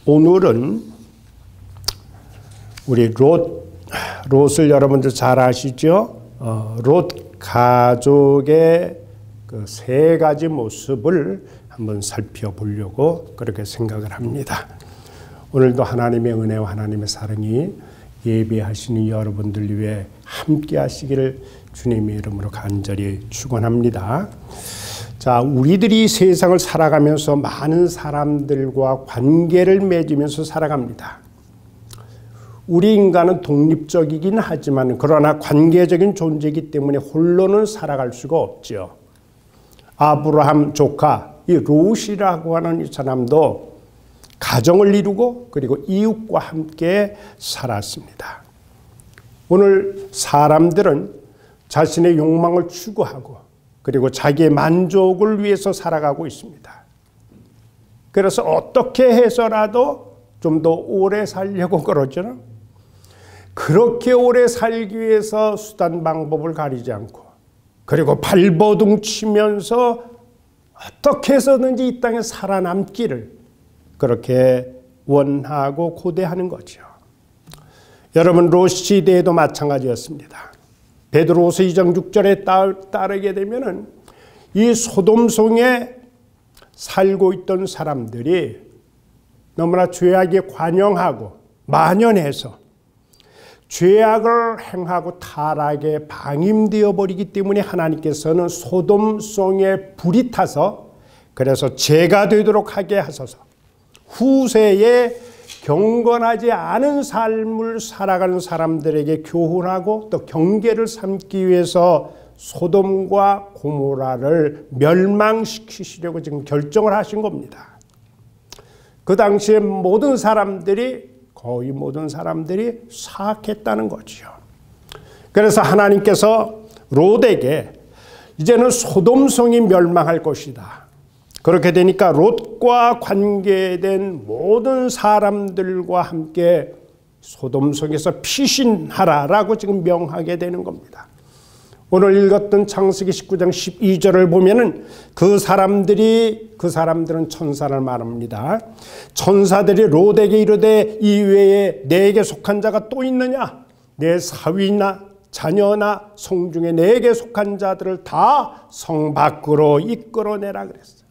오늘은 우리 롯을 여러분들 잘 아시죠? 롯 가족의 그 세 가지 모습을 한번 살펴보려고 그렇게 생각을 합니다. 오늘도 하나님의 은혜와 하나님의 사랑이 예배하시는 여러분들 위해 함께 하시기를 주님의 이름으로 간절히 축원합니다. 자, 우리들이 세상을 살아가면서 많은 사람들과 관계를 맺으면서 살아갑니다. 우리 인간은 독립적이긴 하지만 그러나 관계적인 존재이기 때문에 홀로는 살아갈 수가 없죠. 아브라함 조카 이 롯이라고 하는 이 사람도 가정을 이루고 그리고 이웃과 함께 살았습니다. 오늘 사람들은 자신의 욕망을 추구하고 그리고 자기의 만족을 위해서 살아가고 있습니다. 그래서 어떻게 해서라도 좀 더 오래 살려고 그러죠. 그렇게 오래 살기 위해서 수단 방법을 가리지 않고 그리고 발버둥 치면서 어떻게 해서든지 이 땅에 살아남기를 그렇게 원하고 고대하는 거죠. 여러분, 롯 시대에도 마찬가지였습니다. 베드로후서 2장 6절에 따르게 되면은 이 소돔성에 살고 있던 사람들이 너무나 죄악에 관영하고 만연해서 죄악을 행하고 타락에 방임되어 버리기 때문에 하나님께서는 소돔성에 불이 타서 그래서 죄가 되도록 하게 하소서. 후세에 경건하지 않은 삶을 살아가는 사람들에게 교훈하고 또 경계를 삼기 위해서 소돔과 고모라를 멸망시키시려고 지금 결정을 하신 겁니다. 그 당시에 거의 모든 사람들이 사악했다는 거죠. 그래서 하나님께서 롯에게 이제는 소돔성이 멸망할 것이다. 그렇게 되니까 롯과 관계된 모든 사람들과 함께 소돔성에서 피신하라라고 지금 명하게 되는 겁니다. 오늘 읽었던 창세기 19장 12절을 보면은 그 사람들은 천사를 말합니다. 천사들이 롯에게 이르되 이외에 내게 속한 자가 또 있느냐? 내 사위나 자녀나 성중에 내게 속한 자들을 다 성 밖으로 이끌어내라 그랬어요.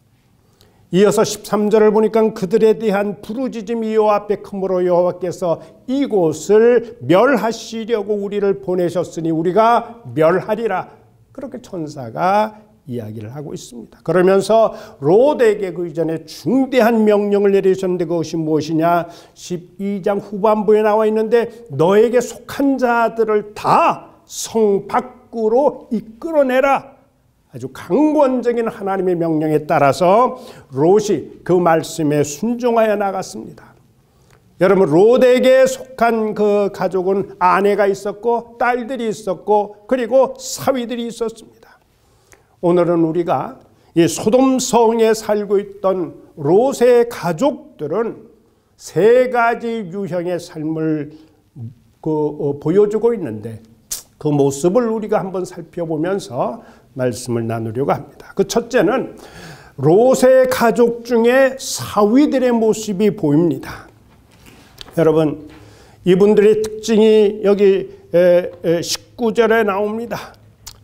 이어서 13절을 보니까 그들에 대한 부르짖음이 여호와 앞에 크므로 여호와께서 이곳을 멸하시려고 우리를 보내셨으니 우리가 멸하리라. 그렇게 천사가 이야기를 하고 있습니다. 그러면서 롯에게 그 이전에 중대한 명령을 내리셨는데 그것이 무엇이냐? 12장 후반부에 나와 있는데 너에게 속한 자들을 다 성 밖으로 이끌어내라. 아주 강권적인 하나님의 명령에 따라서 롯이 그 말씀에 순종하여 나갔습니다. 여러분, 롯에게 속한 그 가족은 아내가 있었고 딸들이 있었고 그리고 사위들이 있었습니다. 오늘은 우리가 이 소돔성에 살고 있던 롯의 가족들은 세 가지 유형의 삶을 보여주고 있는데 그 모습을 우리가 한번 살펴보면서 말씀을 나누려고 합니다. 그 첫째는 롯의 가족 중에 사위들의 모습이 보입니다. 여러분, 이분들의 특징이 여기 19절에 나옵니다.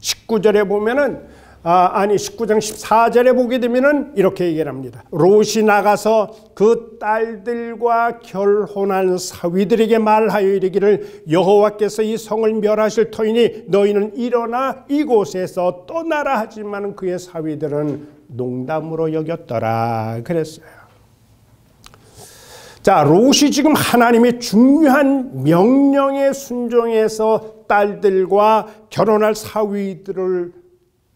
19절에 보면은 19장 14절에 보게 되면은 이렇게 얘기를 합니다. 롯이 나가서 그 딸들과 결혼한 사위들에게 말하여 이르기를 여호와께서 이 성을 멸하실 터이니 너희는 일어나 이곳에서 떠나라. 하지만 그의 사위들은 농담으로 여겼더라 그랬어요. 자, 롯이 지금 하나님의 중요한 명령에 순종해서 딸들과 결혼할 사위들을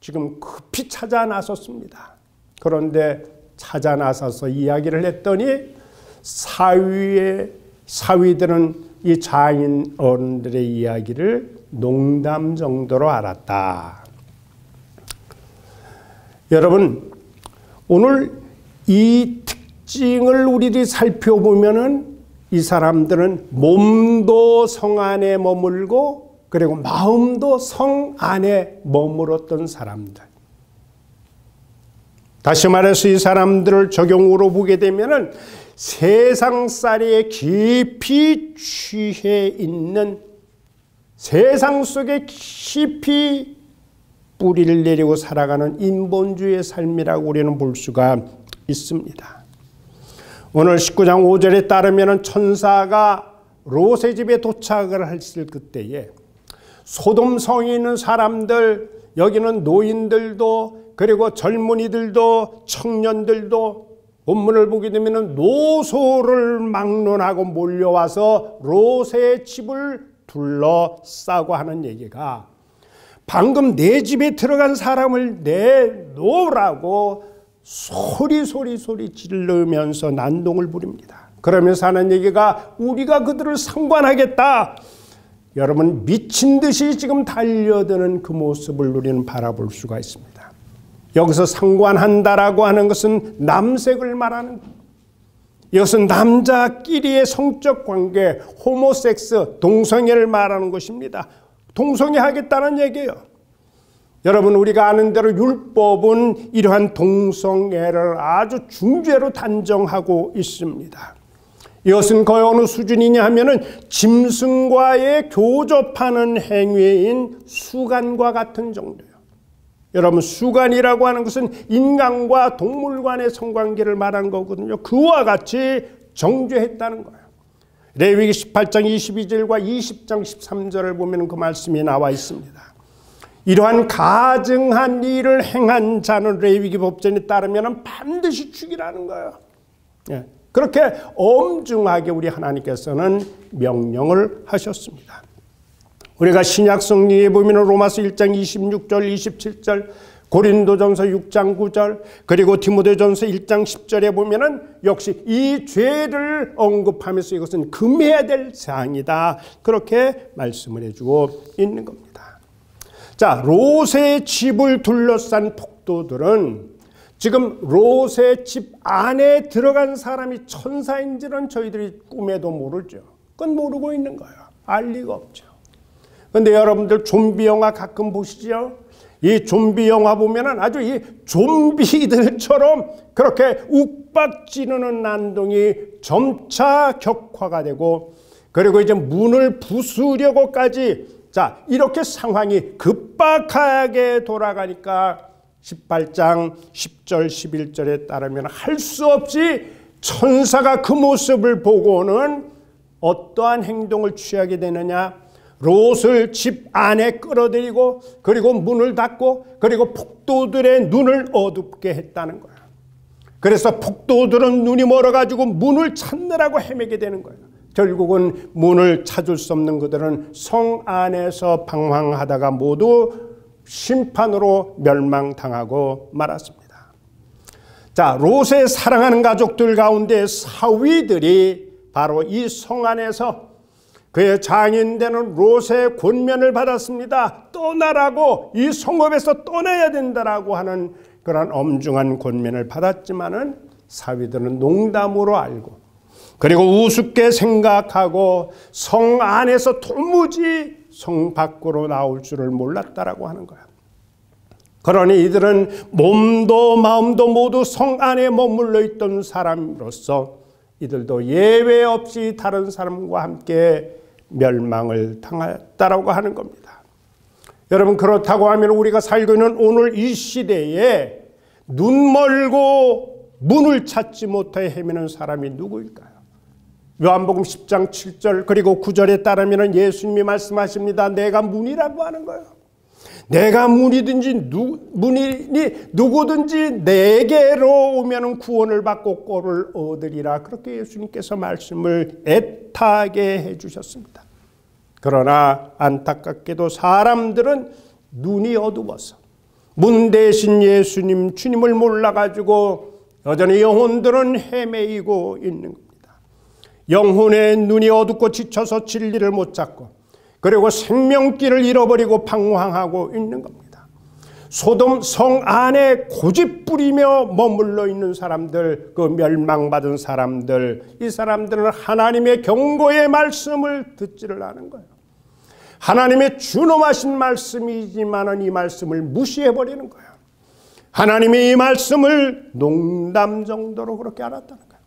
지금 급히 찾아 나섰습니다. 그런데 찾아 나서서 이야기를 했더니 사위들은 이 장인 어른들의 이야기를 농담 정도로 알았다. 여러분, 오늘 이 특징을 우리들이 살펴보면은 이 사람들은 몸도 성 안에 머물고 그리고 마음도 성 안에 머물었던 사람들. 다시 말해서 이 사람들을 적용으로 보게 되면은 세상살이에 깊이 취해 있는, 세상 속에 깊이 뿌리를 내리고 살아가는 인본주의의 삶이라고 우리는 볼 수가 있습니다. 오늘 19장 5절에 따르면 천사가 롯의 집에 도착을 했을 그때에 소돔 성에 있는 사람들, 여기는 노인들도 그리고 젊은이들도 청년들도 본문을 보게 되면 노소를 막론하고 몰려와서 롯의 집을 둘러싸고 하는 얘기가, 방금 내 집에 들어간 사람을 내놓으라고 소리 지르면서 난동을 부립니다. 그러면서 하는 얘기가, 우리가 그들을 상관하겠다. 여러분, 미친 듯이 지금 달려드는 그 모습을 우리는 바라볼 수가 있습니다. 여기서 상관한다라고 하는 것은 남색을 말하는 겁니다. 이것은 남자끼리의 성적 관계, 호모섹스, 동성애를 말하는 것입니다. 동성애하겠다는 얘기예요. 여러분, 우리가 아는 대로 율법은 이러한 동성애를 아주 중죄로 단정하고 있습니다. 이것은 거의 어느 수준이냐 하면은 짐승과의 교접하는 행위인 수간과 같은 정도예요. 여러분, 수간이라고 하는 것은 인간과 동물 간의 성관계를 말하는 거거든요. 그와 같이 정죄했다는 거예요. 레위기 18장 22절과 20장 13절을 보면 그 말씀이 나와 있습니다. 이러한 가증한 일을 행한 자는 레위기 법전에 따르면 반드시 죽이라는 거예요. 예. 그렇게 엄중하게 우리 하나님께서는 명령을 하셨습니다. 우리가 신약 성경에 보면 로마서 1장 26절 27절, 고린도전서 6장 9절, 그리고 디모데전서 1장 10절에 보면은 역시 이 죄를 언급하면서 이것은 금해야 될 사항이다, 그렇게 말씀을 해주고 있는 겁니다. 자, 롯의 집을 둘러싼 폭도들은 지금 롯의 집 안에 들어간 사람이 천사인지는 저희들이 꿈에도 모르죠. 그건 모르고 있는 거예요. 알 리가 없죠. 그런데 여러분들 좀비 영화 가끔 보시죠? 이 좀비 영화 보면은 아주 이 좀비들처럼 그렇게 욱박지르는 난동이 점차 격화가 되고, 그리고 이제 문을 부수려고까지, 자, 이렇게 상황이 급박하게 돌아가니까 18장 10절 11절에 따르면 할 수 없이 천사가 그 모습을 보고는 어떠한 행동을 취하게 되느냐, 롯을 집 안에 끌어들이고 그리고 문을 닫고 그리고 폭도들의 눈을 어둡게 했다는 거예요. 그래서 폭도들은 눈이 멀어가지고 문을 찾느라고 헤매게 되는 거예요. 결국은 문을 찾을 수 없는 그들은 성 안에서 방황하다가 모두 심판으로 멸망당하고 말았습니다. 자, 롯의 사랑하는 가족들 가운데 사위들이 바로 이 성 안에서 그의 장인되는 롯의 권면을 받았습니다. 떠나라고, 이 성읍에서 떠나야 된다라고 하는 그런 엄중한 권면을 받았지만은 사위들은 농담으로 알고 그리고 우습게 생각하고 성 안에서 도무지 성 밖으로 나올 줄을 몰랐다라고 하는 거야. 그러니 이들은 몸도 마음도 모두 성 안에 머물러 있던 사람으로서 이들도 예외 없이 다른 사람과 함께 멸망을 당했다라고 하는 겁니다. 여러분, 그렇다고 하면 우리가 살고 있는 오늘 이 시대에 눈 멀고 문을 찾지 못해 헤매는 사람이 누구일까요? 요한복음 10장 7절 그리고 9절에 따르면 예수님이 말씀하십니다. 내가 문이라고 하는 거예요. 내가 문이든지 누구든지 내게로 오면 구원을 받고 꼴을 얻으리라. 그렇게 예수님께서 말씀을 애타게 해주셨습니다. 그러나 안타깝게도 사람들은 눈이 어두워서 문 대신 예수님 주님을 몰라가지고 여전히 영혼들은 헤매이고 있는 겁니다. 영혼의 눈이 어둡고 지쳐서 진리를 못 찾고 그리고 생명길을 잃어버리고 방황하고 있는 겁니다. 소돔 성 안에 고집 부리며 머물러 있는 사람들, 그 멸망받은 사람들, 이 사람들은 하나님의 경고의 말씀을 듣지를 않은 거예요. 하나님의 준엄하신 말씀이지만 이 말씀을 무시해버리는 거예요. 하나님의 이 말씀을 농담 정도로 그렇게 알았다는 거예요.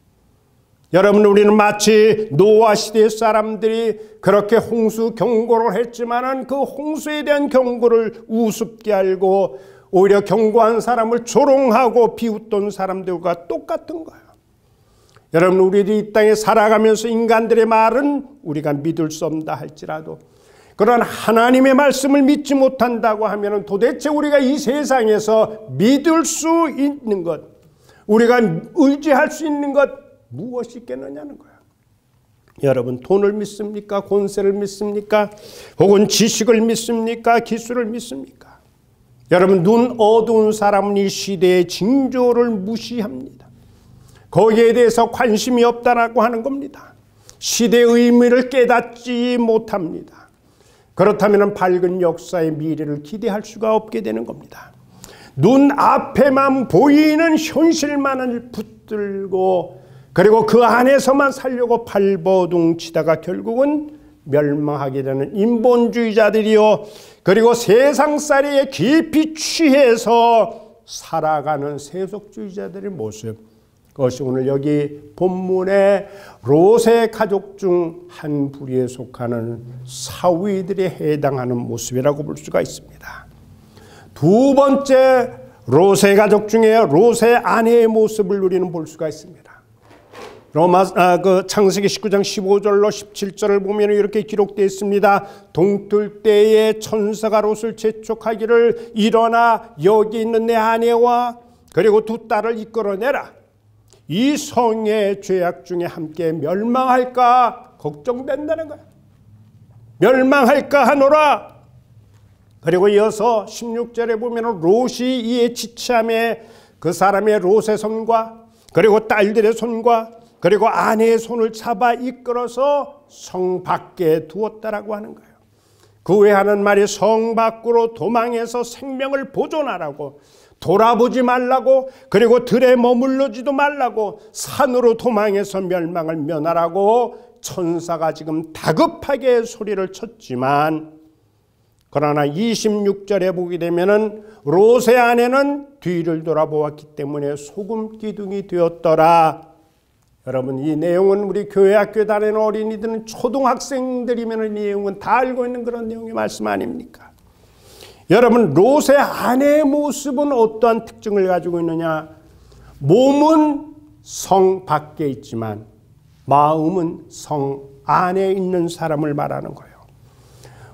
여러분, 우리는 마치 노아 시대 사람들이 그렇게 홍수 경고를 했지만은 그 홍수에 대한 경고를 우습게 알고 오히려 경고한 사람을 조롱하고 비웃던 사람들과 똑같은 거예요. 여러분, 우리들이 이 땅에 살아가면서 인간들의 말은 우리가 믿을 수 없다 할지라도, 그런 하나님의 말씀을 믿지 못한다고 하면 도대체 우리가 이 세상에서 믿을 수 있는 것, 우리가 의지할 수 있는 것 무엇이 있겠느냐는 거예요. 여러분, 돈을 믿습니까? 권세를 믿습니까? 혹은 지식을 믿습니까? 기술을 믿습니까? 여러분, 눈 어두운 사람은 이 시대의 징조를 무시합니다. 거기에 대해서 관심이 없다라고 하는 겁니다. 시대의 의미를 깨닫지 못합니다. 그렇다면 밝은 역사의 미래를 기대할 수가 없게 되는 겁니다. 눈 앞에만 보이는 현실만을 붙들고 그리고 그 안에서만 살려고 발버둥 치다가 결국은 멸망하게 되는 인본주의자들이요, 그리고 세상살이에 깊이 취해서 살아가는 세속주의자들의 모습, 그것이 오늘 여기 본문의 롯의 가족 중 한 부류에 속하는 사위들에 해당하는 모습이라고 볼 수가 있습니다. 두 번째, 롯의 가족 중에 롯의 아내의 모습을 우리는 볼 수가 있습니다. 창세기 19장 15절로 17절을 보면 이렇게 기록되어 있습니다. 동틀 때에 천사가 롯을 재촉하기를, 일어나 여기 있는 내 아내와 그리고 두 딸을 이끌어내라. 이 성의 죄악 중에 함께 멸망할까 걱정된다는 거야. 멸망할까 하노라. 그리고 이어서 16절에 보면 롯이 이에 지참에 그 사람의 롯의 손과 그리고 딸들의 손과 그리고 아내의 손을 잡아 이끌어서 성 밖에 두었다라고 하는 거예요. 그 외에 하는 말이 성 밖으로 도망해서 생명을 보존하라고, 돌아보지 말라고, 그리고 들에 머물러지도 말라고, 산으로 도망해서 멸망을 면하라고 천사가 지금 다급하게 소리를 쳤지만, 그러나 26절에 보게 되면은 롯의 아내는 뒤를 돌아보았기 때문에 소금 기둥이 되었더라. 여러분, 이 내용은 우리 교회 학교 다니는 어린이들은 초등학생들이면 이 내용은 다 알고 있는 그런 내용의 말씀 아닙니까? 여러분, 롯의 아내의 모습은 어떠한 특징을 가지고 있느냐? 몸은 성 밖에 있지만 마음은 성 안에 있는 사람을 말하는 거예요.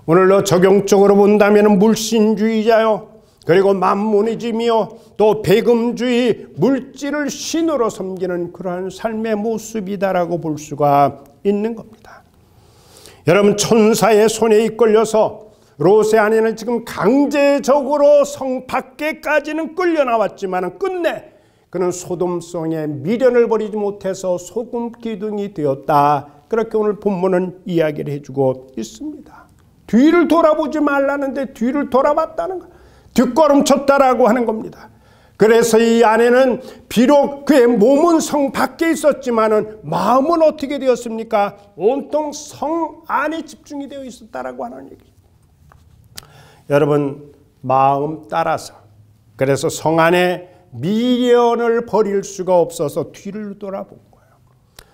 오늘로 적용적으로 본다면 물신주의자요, 그리고 만모니즘이요, 또 배금주의, 물질을 신으로 섬기는 그러한 삶의 모습이다라고 볼 수가 있는 겁니다. 여러분, 천사의 손에 이끌려서 롯의 아내는 지금 강제적으로 성 밖에까지는 끌려 나왔지만 끝내 그는 소돔성에 미련을 버리지 못해서 소금 기둥이 되었다. 그렇게 오늘 본문은 이야기를 해주고 있습니다. 뒤를 돌아보지 말라는데 뒤를 돌아봤다는 거, 뒷걸음 쳤다라고 하는 겁니다. 그래서 이 아내는 비록 그의 몸은 성 밖에 있었지만은 마음은 어떻게 되었습니까? 온통 성 안에 집중이 되어 있었다라고 하는 얘기죠. 여러분, 마음 따라서, 그래서 성 안에 미련을 버릴 수가 없어서 뒤를 돌아본 거예요.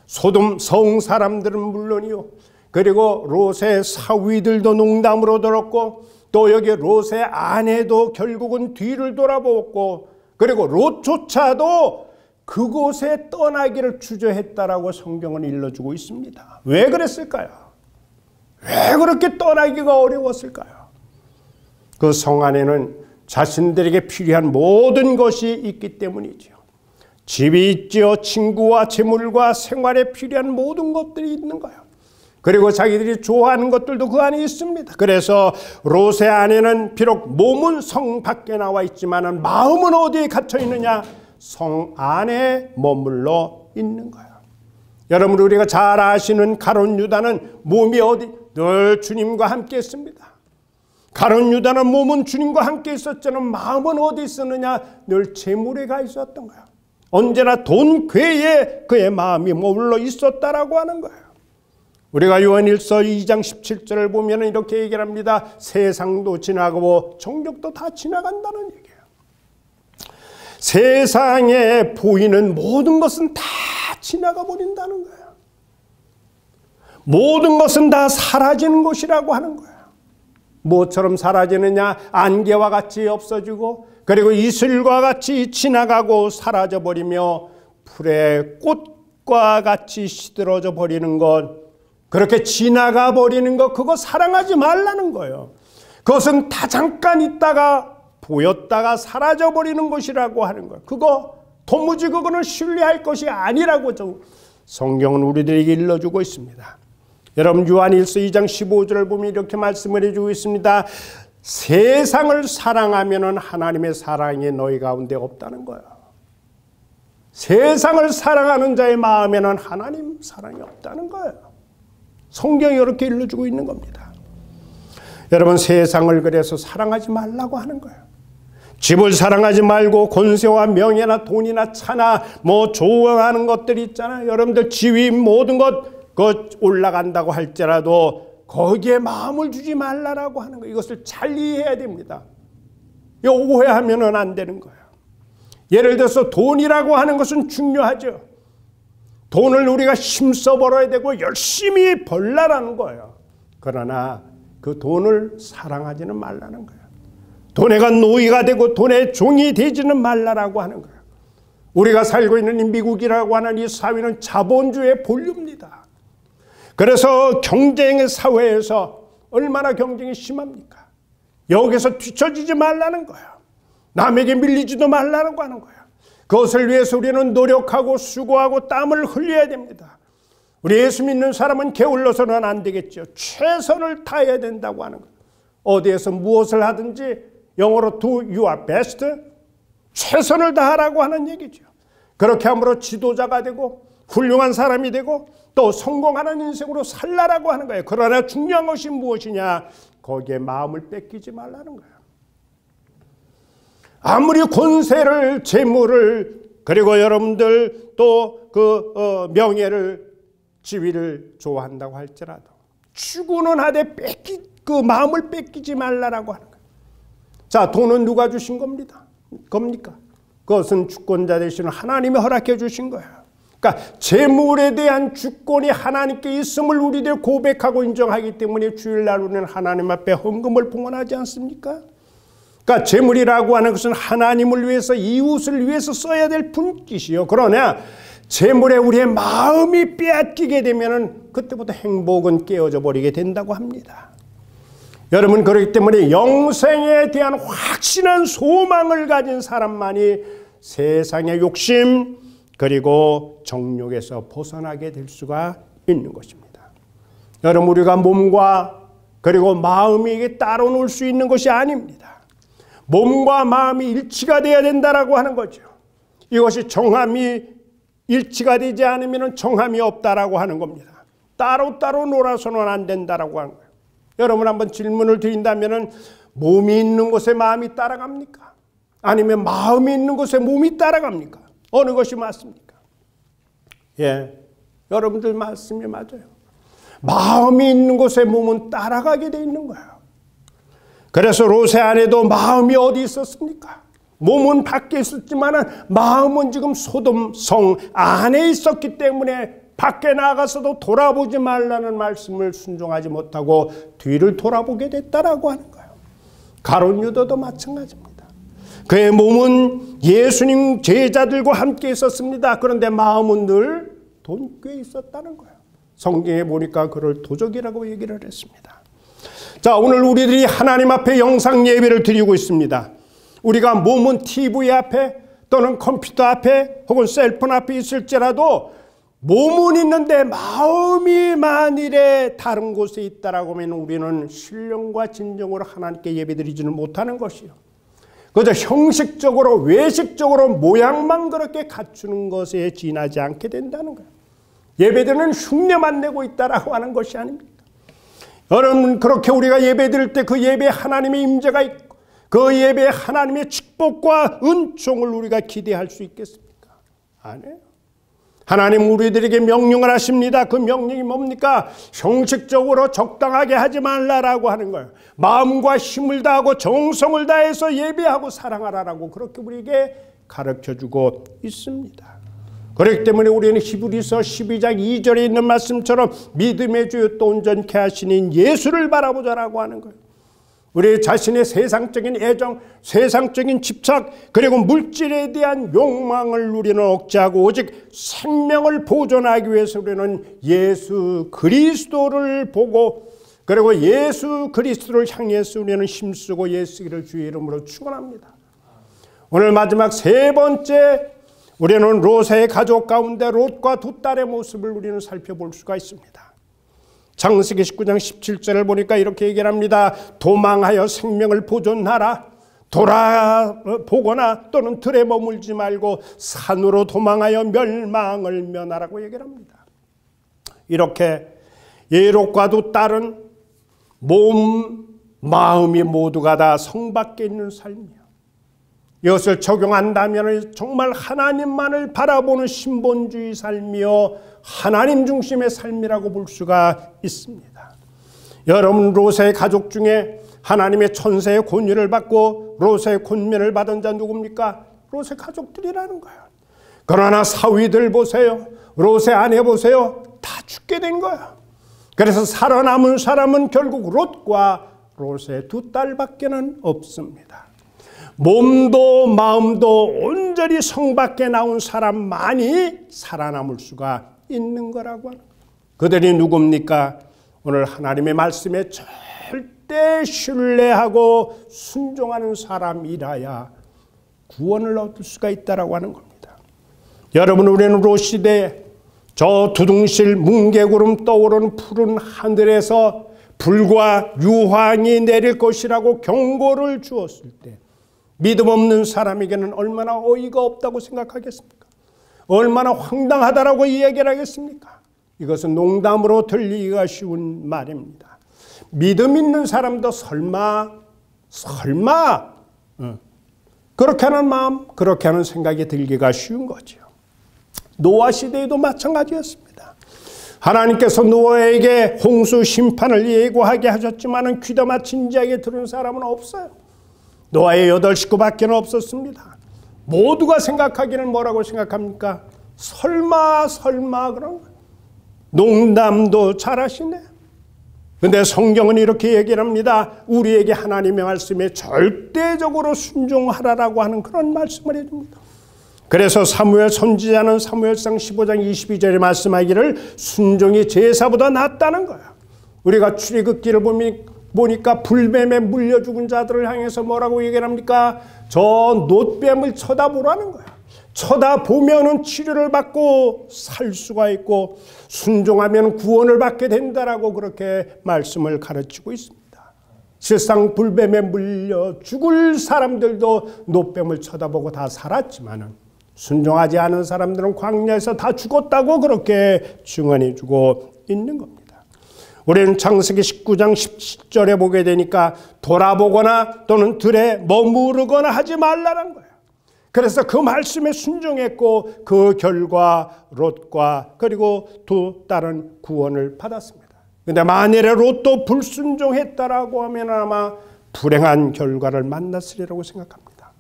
소돔 성 사람들은 물론이요, 그리고 롯의 사위들도 농담으로 들었고, 또 여기 롯의 아내도 결국은 뒤를 돌아보았고, 그리고 롯조차도 그곳에 떠나기를 주저했다라고 성경은 일러주고 있습니다. 왜 그랬을까요? 왜 그렇게 떠나기가 어려웠을까요? 그 성 안에는 자신들에게 필요한 모든 것이 있기 때문이죠. 집이 있죠. 친구와 재물과 생활에 필요한 모든 것들이 있는 거예요. 그리고 자기들이 좋아하는 것들도 그 안에 있습니다. 그래서 롯의 아내는 비록 몸은 성 밖에 나와 있지만 마음은 어디에 갇혀 있느냐? 성 안에 머물러 있는 거예요. 여러분, 우리가 잘 아시는 가룟 유다는 몸이 어디 늘 주님과 함께 있습니다. 가룟 유다는 몸은 주님과 함께 있었지만 마음은 어디 있었느냐? 늘 재물에 가 있었던 거예요. 언제나 돈 궤에 그의 마음이 머물러 있었다라고 하는 거예요. 우리가 요한일서 2장 17절을 보면 이렇게 얘기를 합니다. 세상도 지나가고 정욕도 다 지나간다는 얘기예요. 세상에 보이는 모든 것은 다 지나가 버린다는 거예요. 모든 것은 다 사라지는 것이라고 하는 거예요. 뭐처럼 사라지느냐? 안개와 같이 없어지고 그리고 이슬과 같이 지나가고 사라져 버리며 풀의 꽃과 같이 시들어져 버리는 것, 그렇게 지나가 버리는 것, 그거 사랑하지 말라는 거예요. 그것은 다 잠깐 있다가 보였다가 사라져 버리는 것이라고 하는 거예요. 그거 도무지 그거는 신뢰할 것이 아니라고 성경은 우리들에게 일러주고 있습니다. 여러분 요한일서 2장 15절을 보면 이렇게 말씀을 해주고 있습니다. 세상을 사랑하면 하나님의 사랑이 너희 가운데 없다는 거예요. 세상을 사랑하는 자의 마음에는 하나님 사랑이 없다는 거예요. 성경이 이렇게 일러주고 있는 겁니다. 여러분 세상을 그래서 사랑하지 말라고 하는 거예요. 집을 사랑하지 말고 권세와 명예나 돈이나 차나 뭐 좋아하는 것들이 있잖아요. 여러분들 지위 모든 것 올라간다고 할지라도 거기에 마음을 주지 말라라고 하는 거예요. 이것을 잘 이해해야 됩니다. 이거 오해하면 안 되는 거예요. 예를 들어서 돈이라고 하는 것은 중요하죠. 돈을 우리가 힘써 벌어야 되고 열심히 벌라라는 거예요. 그러나 그 돈을 사랑하지는 말라는 거예요. 돈에가 노예가 되고 돈의 종이 되지는 말라라고 하는 거예요. 우리가 살고 있는 이 미국이라고 하는 이 사회는 자본주의의 본류입니다. 그래서 경쟁의 사회에서 얼마나 경쟁이 심합니까? 여기서 뒤처지지 말라는 거예요. 남에게 밀리지도 말라고 하는 거예요. 그것을 위해서 우리는 노력하고 수고하고 땀을 흘려야 됩니다. 우리 예수 믿는 사람은 게을러서는 안 되겠죠. 최선을 다해야 된다고 하는 거예요. 어디에서 무엇을 하든지 영어로 do your best, 최선을 다하라고 하는 얘기죠. 그렇게 함으로 지도자가 되고 훌륭한 사람이 되고 또 성공하는 인생으로 살라라고 하는 거예요. 그러나 중요한 것이 무엇이냐? 거기에 마음을 뺏기지 말라는 거예요. 아무리 권세를, 재물을, 그리고 여러분들 또 명예를, 지위를 좋아한다고 할지라도 추구는 하되 그 마음을 뺏기지 말라라고 하는 거예요. 자, 돈은 누가 주신 겁니까? 그것은 주권자 되시는 하나님이 허락해 주신 거예요. 그러니까 재물에 대한 주권이 하나님께 있음을 우리들 고백하고 인정하기 때문에 주일날 우리는 하나님 앞에 헌금을 봉헌하지 않습니까? 그러니까 재물이라고 하는 것은 하나님을 위해서, 이웃을 위해서 써야 될 분깃이요. 그러나 재물에 우리의 마음이 빼앗기게 되면 그때부터 행복은 깨어져 버리게 된다고 합니다. 여러분, 그렇기 때문에 영생에 대한 확신한 소망을 가진 사람만이 세상의 욕심 그리고 정욕에서 벗어나게 될 수가 있는 것입니다. 여러분, 우리가 몸과 그리고 마음이 따로 놀 수 있는 것이 아닙니다. 몸과 마음이 일치가 되어야 된다라고 하는 거죠. 이것이 정함이 일치가 되지 않으면 정함이 없다라고 하는 겁니다. 따로따로 놀아서는 안 된다라고 하는 거예요. 여러분, 한번 질문을 드린다면 몸이 있는 곳에 마음이 따라갑니까? 아니면 마음이 있는 곳에 몸이 따라갑니까? 어느 것이 맞습니까? 예, 여러분들 말씀이 맞아요. 마음이 있는 곳에 몸은 따라가게 돼 있는 거예요. 그래서 롯의 아내도 마음이 어디 있었습니까? 몸은 밖에 있었지만 마음은 지금 소돔 성 안에 있었기 때문에 밖에 나가서도 돌아보지 말라는 말씀을 순종하지 못하고 뒤를 돌아보게 됐다라고 하는 거예요. 가룟 유다도 마찬가지입니다. 그의 몸은 예수님 제자들과 함께 있었습니다. 그런데 마음은 늘 돈꾀에 있었다는 거예요. 성경에 보니까 그를 도적이라고 얘기를 했습니다. 자, 오늘 우리들이 하나님 앞에 영상 예배를 드리고 있습니다. 우리가 몸은 TV 앞에 또는 컴퓨터 앞에 혹은 셀폰 앞에 있을지라도 몸은 있는데 마음이 만일에 다른 곳에 있다라고 하면 우리는 신령과 진정으로 하나님께 예배드리지는 못하는 것이요. 그저 형식적으로 외식적으로 모양만 그렇게 갖추는 것에 지나지 않게 된다는 거예요. 예배드리는 흉내만 내고 있다라고 하는 것이 아닙니다. 여러분, 그렇게 우리가 예배드릴 때 그 예배에 하나님의 임재가 있고 그 예배에 하나님의 축복과 은총을 우리가 기대할 수 있겠습니까? 아니에요. 하나님 우리들에게 명령을 하십니다. 그 명령이 뭡니까? 형식적으로 적당하게 하지 말라라고 하는 거예요. 마음과 힘을 다하고 정성을 다해서 예배하고 사랑하라라고 그렇게 우리에게 가르쳐주고 있습니다. 그렇기 때문에 우리는 히브리서 12장 2절에 있는 말씀처럼 믿음의 주요 또 온전케 하시는 예수를 바라보자라고 하는 거예요. 우리 자신의 세상적인 애정, 세상적인 집착, 그리고 물질에 대한 욕망을 우리는 억제하고 오직 생명을 보존하기 위해서 우리는 예수 그리스도를 보고, 그리고 예수 그리스도를 향해서 우리는 힘쓰고 예수를 주의 이름으로 축원합니다. 오늘 마지막 세 번째, 우리는 롯의 가족 가운데 롯과 두 딸의 모습을 우리는 살펴볼 수가 있습니다. 창세기 19장 17절을 보니까 이렇게 얘기를 합니다. 도망하여 생명을 보존하라. 돌아보거나 또는 들에 머물지 말고 산으로 도망하여 멸망을 면하라고 얘기를 합니다. 이렇게 롯과 두 딸은 몸, 마음이 모두가 다 성 밖에 있는 삶이에요. 이것을 적용한다면 정말 하나님만을 바라보는 신본주의 삶이요 하나님 중심의 삶이라고 볼 수가 있습니다. 여러분, 롯의 가족 중에 하나님의 천사의 권위를 받고 롯의 권면을 받은 자 누굽니까? 롯의 가족들이라는 거예요. 그러나 사위들 보세요. 롯의 아내 보세요. 다 죽게 된 거예요. 그래서 살아남은 사람은 결국 롯과 롯의 두 딸밖에는 없습니다. 몸도 마음도 온전히 성 밖에 나온 사람만이 살아남을 수가 있는 거라고 하는 거예요. 그들이 누굽니까? 오늘 하나님의 말씀에 절대 신뢰하고 순종하는 사람이라야 구원을 얻을 수가 있다라고 하는 겁니다. 여러분, 우리는 롯 시대에 저 두둥실 뭉게구름 떠오르는 푸른 하늘에서 불과 유황이 내릴 것이라고 경고를 주었을 때 믿음 없는 사람에게는 얼마나 어이가 없다고 생각하겠습니까? 얼마나 황당하다라고 이야기를 하겠습니까? 이것은 농담으로 들리기가 쉬운 말입니다. 믿음 있는 사람도 설마 그렇게 하는 마음, 그렇게 하는 생각이 들기가 쉬운 거죠. 노아 시대에도 마찬가지였습니다. 하나님께서 노아에게 홍수 심판을 예고하게 하셨지만 귀담아 진지하게 들은 사람은 없어요. 노아의 8 식구밖에 없었습니다. 모두가 생각하기는 뭐라고 생각합니까? 설마 그런 거예요. 농담도 잘하시네. 근데 성경은 이렇게 얘기를 합니다. 우리에게 하나님의 말씀에 절대적으로 순종하라라고 하는 그런 말씀을 해줍니다. 그래서 사무엘 선지자는 사무엘상 15장 22절에 말씀하기를 순종이 제사보다 낫다는 거예요. 우리가 출애굽기를 보니까 불뱀에 물려 죽은 자들을 향해서 뭐라고 얘기를 합니까? 저 놋뱀을 쳐다보라는 거야. 쳐다보면은 치료를 받고 살 수가 있고 순종하면 구원을 받게 된다라고 그렇게 말씀을 가르치고 있습니다. 실상 불뱀에 물려 죽을 사람들도 놋뱀을 쳐다보고 다 살았지만은 순종하지 않은 사람들은 광야에서 다 죽었다고 그렇게 증언해 주고 있는 겁니다. 우리는 창세기 19장 17절에 보게 되니까 돌아보거나 또는 들에 머무르거나 하지 말라는 거예요. 그래서 그 말씀에 순종했고 그 결과 롯과 그리고 두 딸은 구원을 받았습니다. 그런데 만일에 롯도 불순종했다라고 하면 아마 불행한 결과를 만났으리라고 생각합니다.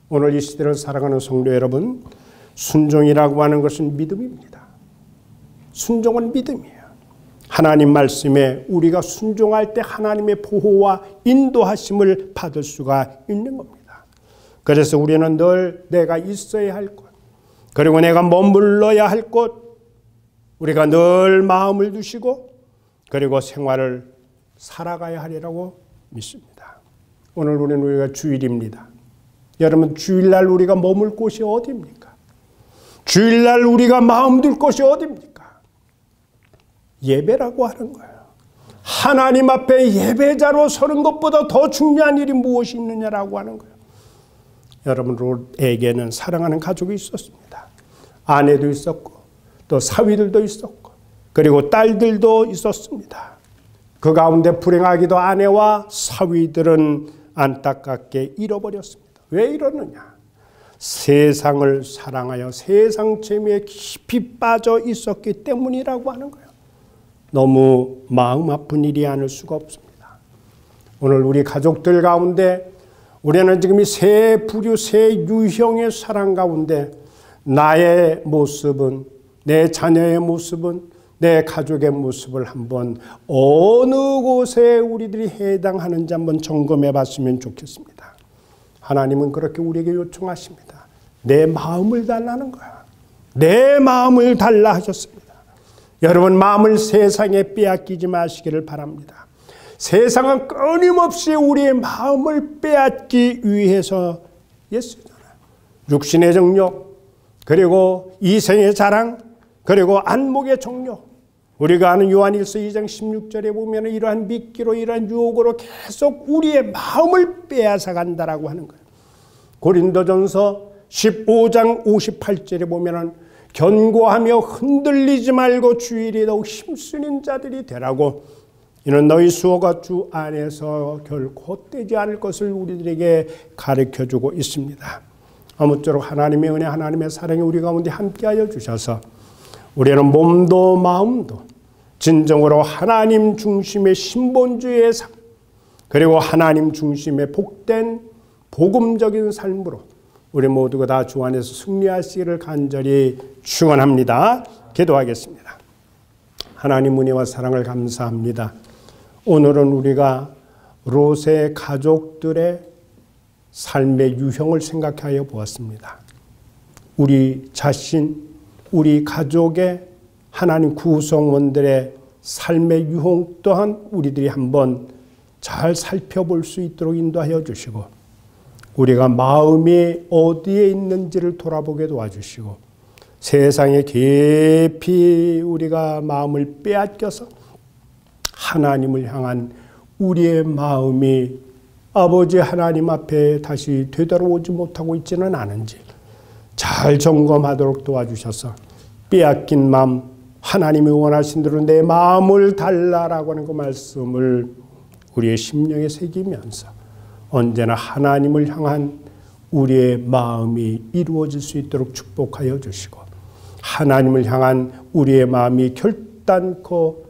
오늘 이 시대를 살아가는 성도 여러분, 순종이라고 하는 것은 믿음입니다. 순종은 믿음이에요. 하나님 말씀에 우리가 순종할 때 하나님의 보호와 인도하심을 받을 수가 있는 겁니다. 그래서 우리는 늘 내가 있어야 할 곳, 그리고 내가 머물러야 할 곳, 우리가 늘 마음을 두시고 그리고 생활을 살아가야 하리라고 믿습니다. 오늘 우리가 주일입니다. 여러분, 주일날 우리가 머물 곳이 어디입니까? 주일날 우리가 마음 둘 곳이 어디입니까? 예배라고 하는 거예요. 하나님 앞에 예배자로 서는 것보다 더 중요한 일이 무엇이 있느냐라고 하는 거예요. 여러분, 롯에게는 사랑하는 가족이 있었습니다. 아내도 있었고 또 사위들도 있었고 그리고 딸들도 있었습니다. 그 가운데 불행하기도 아내와 사위들은 안타깝게 잃어버렸습니다. 왜 이러느냐? 세상을 사랑하여 세상 재미에 깊이 빠져 있었기 때문이라고 하는 거예요. 너무 마음 아픈 일이 아닐 수가 없습니다. 오늘 우리 가족들 가운데 우리는 지금 이 세 부류, 세 유형의 사랑 가운데 나의 모습은, 내 자녀의 모습은, 내 가족의 모습을 한번 어느 곳에 우리들이 해당하는지 한번 점검해 봤으면 좋겠습니다. 하나님은 그렇게 우리에게 요청하십니다. 내 마음을 달라는 거야. 내 마음을 달라 하셨습니다. 여러분, 마음을 세상에 빼앗기지 마시기를 바랍니다. 세상은 끊임없이 우리의 마음을 빼앗기 위해서 예수잖아요. 육신의 정욕, 그리고 이생의 자랑, 그리고 안목의 정욕. 우리가 아는 요한일서 2장 16절에 보면 이러한 미끼로, 이러한 유혹으로 계속 우리의 마음을 빼앗아 간다라고 하는 거예요. 고린도전서 15장 58절에 보면 견고하며 흔들리지 말고 주일에 더욱 힘쓰는 자들이 되라고, 이는 너희 수호가 주 안에서 결코 헛되지 않을 것을 우리들에게 가르쳐주고 있습니다. 아무쪼록 하나님의 은혜, 하나님의 사랑이 우리 가운데 함께하여 주셔서 우리는 몸도 마음도 진정으로 하나님 중심의 신본주의의 삶, 그리고 하나님 중심의 복된 복음적인 삶으로 우리 모두가 다 주 안에서 승리하시기를 간절히 축원합니다. 기도하겠습니다. 하나님 은혜와 사랑을 감사합니다. 오늘은 우리가 롯의 가족들의 삶의 유형을 생각하여 보았습니다. 우리 자신, 우리 가족의 하나님 구성원들의 삶의 유형 또한 우리들이 한번 잘 살펴볼 수 있도록 인도하여 주시고, 우리가 마음이 어디에 있는지를 돌아보게 도와주시고, 세상에 깊이 우리가 마음을 빼앗겨서 하나님을 향한 우리의 마음이 아버지 하나님 앞에 다시 되돌아오지 못하고 있지는 않은지 잘 점검하도록 도와주셔서 빼앗긴 마음, 하나님이 원하신 대로 내 마음을 달라라고 하는 그 말씀을 우리의 심령에 새기면서 언제나 하나님을 향한 우리의 마음이 이루어질 수 있도록 축복하여 주시고, 하나님을 향한 우리의 마음이 결단코